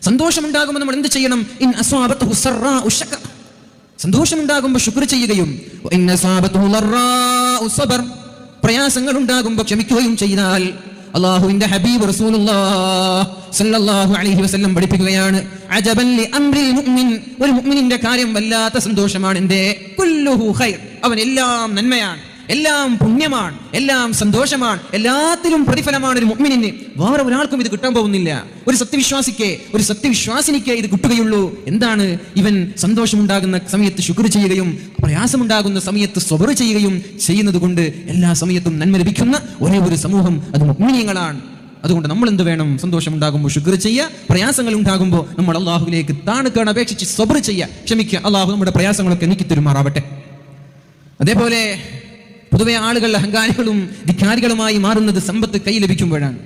സന്തോഷമുണ്ടാകുമ്പോൾ നമ്മൾ എന്ത് ചെയ്യണം? ഇൻ അസ്വാബത്തുഹു സറാഉ ശകർ, സന്തോഷമുണ്ടാകുമ്പോൾ ശുക്ർ ചെയ്യുകയും, ഇൻ അസ്വാബത്തുഹു ളറാഉ സബർ, പ്രയാസങ്ങൾ ഉണ്ടാകുമ്പോൾ ക്ഷമിക്കുകയും ചെയ്താൽ അല്ലാഹുവിന്റെ ഹബീബ് റസൂലുള്ളാഹി സ്വല്ലല്ലാഹു അലൈഹി വസല്ലം പഠിപ്പിക്കുകയാണ്, അജബൻ ലി അംറിൽ മുഅ്മിൻ, ഒരു മുഅ്മിനിന്റെ കാര്യം വല്ലാത്ത സന്തോഷമാണ്. എന്തേ? കുല്ലുഹു ഖൈർ, അവൻ എല്ലാം നന്മയാണ്, എല്ലാം പുണ്യമാണ്, എല്ലാം സന്തോഷമാണ്, എല്ലാത്തിലും പ്രതിഫലമാണ് ഒരു മുഅ്മിനിന്. വേറെ ഒരാൾക്കും ഇത് കിട്ടാൻ പോകുന്നില്ല. ഒരു സത്യവിശ്വാസിനിക്ക് ഇത് കിട്ടുകയുള്ളൂ. എന്താണ്? ഇവൻ സന്തോഷമുണ്ടാകുന്ന സമയത്ത് ശുക്ർ ചെയ്യുകയും പ്രയാസമുണ്ടാകുന്ന സമയത്ത് സ്വബർ ചെയ്യുകയും ചെയ്യുന്നത് കൊണ്ട് എല്ലാ സമയത്തും നന്മ ലഭിക്കുന്ന ഒരേ ഒരു സമൂഹം അത് മുഅ്മിനീങ്ങളാണ്. അതുകൊണ്ട് നമ്മൾ എന്ത് വേണം? സന്തോഷമുണ്ടാകുമ്പോൾ ശുക്ർ ചെയ്യുക, പ്രയാസങ്ങൾ ഉണ്ടാകുമ്പോൾ നമ്മൾ അള്ളാഹുവിലേക്ക് താണുക്കാൻ അപേക്ഷിച്ച് സ്വബർ ചെയ്യുക, ക്ഷമിക്കുക. അള്ളാഹു നമ്മുടെ പ്രയാസങ്ങളൊക്കെ നീക്കി തരുമാറാവട്ടെ. അതേപോലെ പൊതുവെ ആളുകൾ അഹങ്കാരികളും ധിക്കാരികളുമായി മാറുന്നത് സമ്പത്ത് കൈ ലഭിക്കുമ്പോഴാണ്.